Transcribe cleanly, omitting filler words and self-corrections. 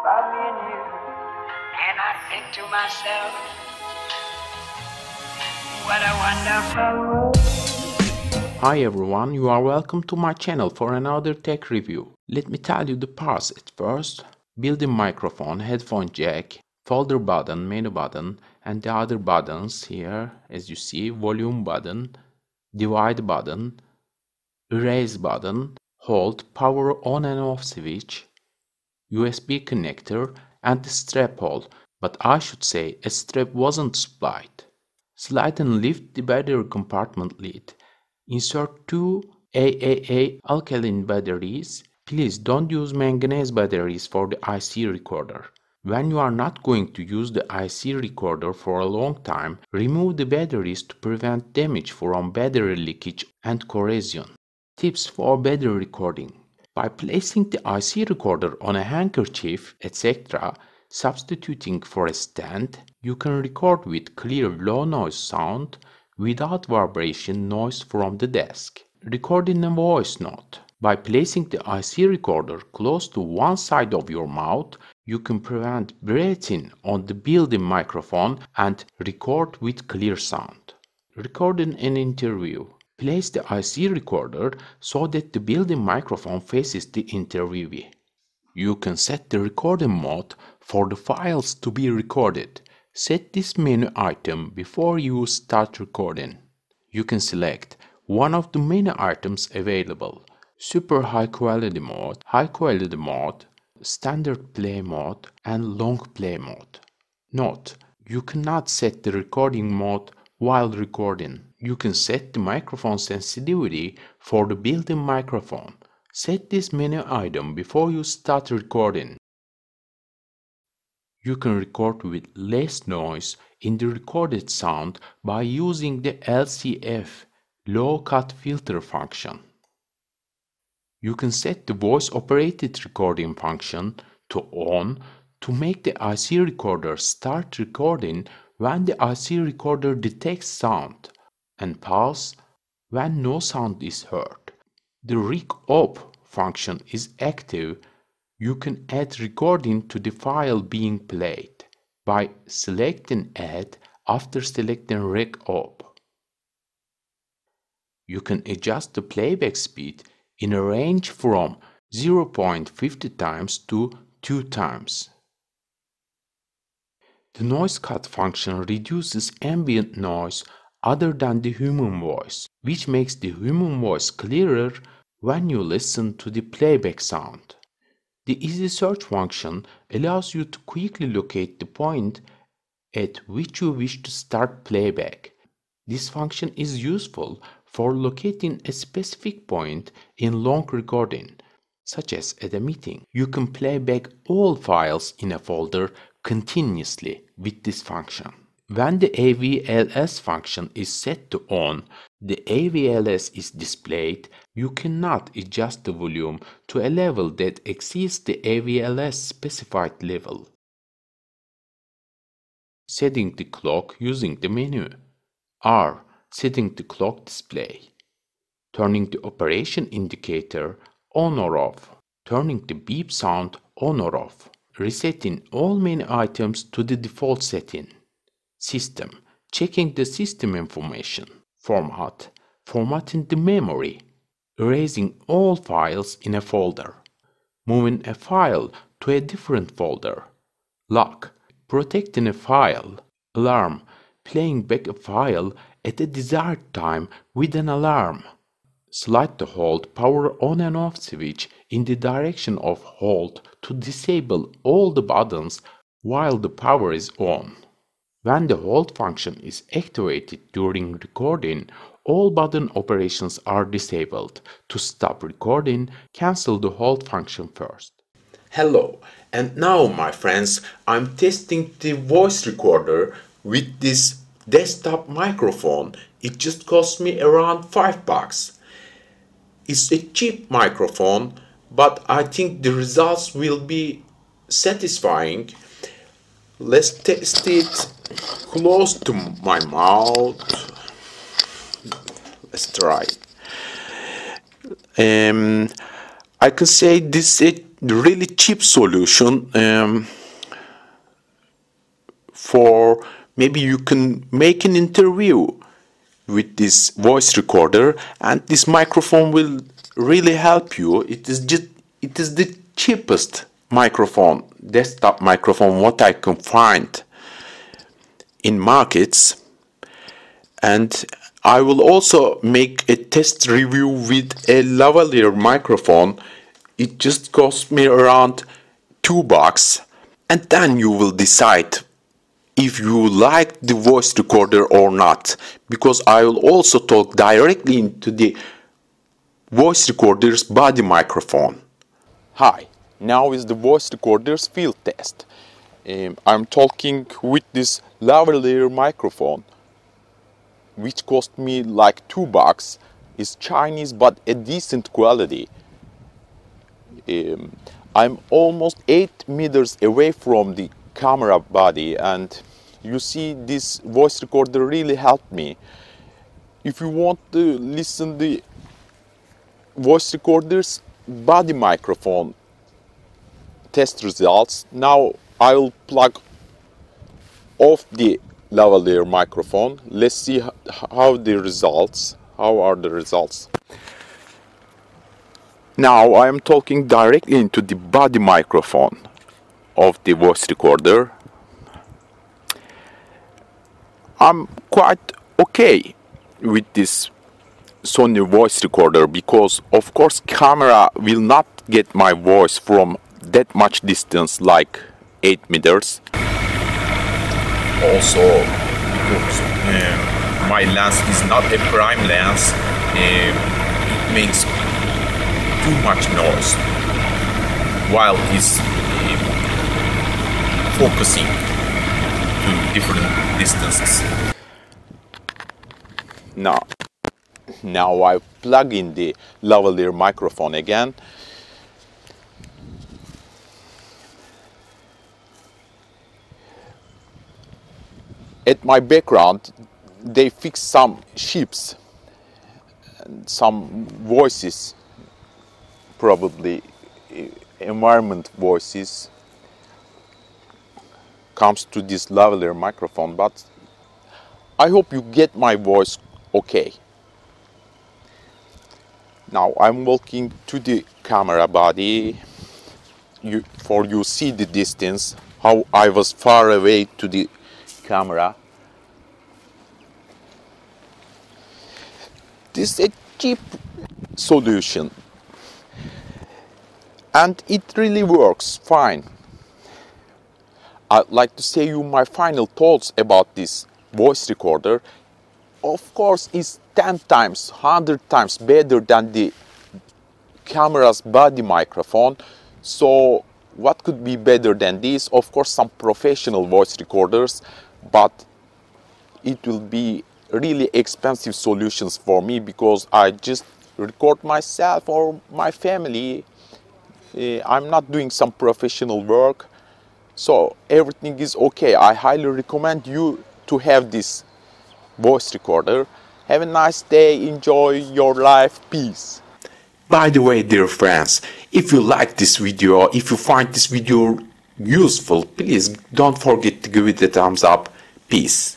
about me and you, and I think to myself, what a wonderful world. Hi everyone, you are welcome to my channel for another tech review. Let me tell you the parts at first. Built-in microphone, headphone jack, folder button, menu button, and the other buttons here, as you see, volume button, divide button, erase button, hold, power on and off switch, USB connector, and the strap hole, but I should say a strap wasn't supplied. Slide and lift the battery compartment lid. Insert two AAA alkaline batteries. Please don't use manganese batteries for the IC recorder. When you are not going to use the IC recorder for a long time, remove the batteries to prevent damage from battery leakage and corrosion. Tips for battery recording. By placing the IC recorder on a handkerchief, etc., substituting for a stand, you can record with clear low noise sound without vibration noise from the desk. Recording a voice note. By placing the IC recorder close to one side of your mouth, you can prevent breathing on the built-in microphone and record with clear sound. Recording an interview. Place the IC recorder so that the built-in microphone faces the interviewee. You can set the recording mode for the files to be recorded. Set this menu item before you start recording. You can select one of the menu items available: Super High Quality Mode, High Quality Mode, Standard Play Mode, and Long Play Mode. Note: you cannot set the recording mode while recording. You can set the microphone sensitivity for the built-in microphone. Set this menu item before you start recording. You can record with less noise in the recorded sound by using the LCF low cut filter function. You can set the voice operated recording function to on to make the IC recorder start recording when the IC recorder detects sound, and pause when no sound is heard. The Rec Op function is active. You can add recording to the file being played by selecting Add after selecting Rec Op. You can adjust the playback speed in a range from 0.50 times to 2 times. The noise cut function reduces ambient noise other than the human voice, which makes the human voice clearer when you listen to the playback sound. The Easy Search function allows you to quickly locate the point at which you wish to start playback. This function is useful for locating a specific point in long recording, such as at a meeting. You can play back all files in a folder continuously with this function. When the AVLS function is set to on, the AVLS is displayed. You cannot adjust the volume to a level that exceeds the AVLS specified level. Setting the clock using the menu. R. Setting the clock display. Turning the operation indicator on or off. Turning the beep sound on or off. Resetting all menu items to the default setting. System. Checking the system information. Format. Formatting the memory. Erasing all files in a folder. Moving a file to a different folder. Lock. Protecting a file. Alarm. Playing back a file at a desired time with an alarm. Slide to hold power on and off switch in the direction of hold to disable all the buttons while the power is on. When the hold function is activated during recording, all button operations are disabled. To stop recording, cancel the hold function first. Hello, and now my friends, I'm testing the voice recorder with this desktop microphone. It just cost me around $5. It's a cheap microphone, but I think the results will be satisfying. Let's test it close to my mouth. Let's try. I could say this is a really cheap solution for maybe you can make an interview with this voice recorder, and this microphone will really help you. It is the cheapest microphone, desktop microphone, what I can find in markets. And I will also make a test review with a lavalier microphone. It just cost me around $2, and then you will decide if you like the voice recorder or not, because I will also talk directly into the voice recorder's body microphone. Hi, now is the voice recorder's field test. I'm talking with this lavalier microphone, which cost me like $2. It's Chinese but a decent quality. I'm almost 8 meters away from the camera body, and you see this voice recorder really helped me. If you want to listen the voice recorder's body microphone test results, now I'll plug off the lavalier microphone. Let's see how are the results. Now I am talking directly into the body microphone of the voice recorder. I'm quite okay with this Sony voice recorder because of course camera will not get my voice from that much distance, like 8 meters. Also because my lens is not a prime lens, it makes too much noise while it's focusing to different distances. Now I plug in the lavalier microphone again. At my background, they fix some ships and some voices, probably environment voices, comes to this lavalier microphone, but I hope you get my voice okay. Now I'm walking to the camera body. You see the distance, how I was far away to the camera. This is a cheap solution and it really works fine. I'd like to say you my final thoughts about this voice recorder. Of course, it's 10 times, 100 times better than the camera's body microphone. So what could be better than this? Of course, some professional voice recorders, but it will be really expensive solutions for me because I just record myself or my family. I'm not doing some professional work. So everything is okay. I highly recommend you to have this voice recorder. Have a nice day. Enjoy your life. Peace. By the way, dear friends, if you like this video, if you find this video useful, please don't forget to give it a thumbs up. Peace.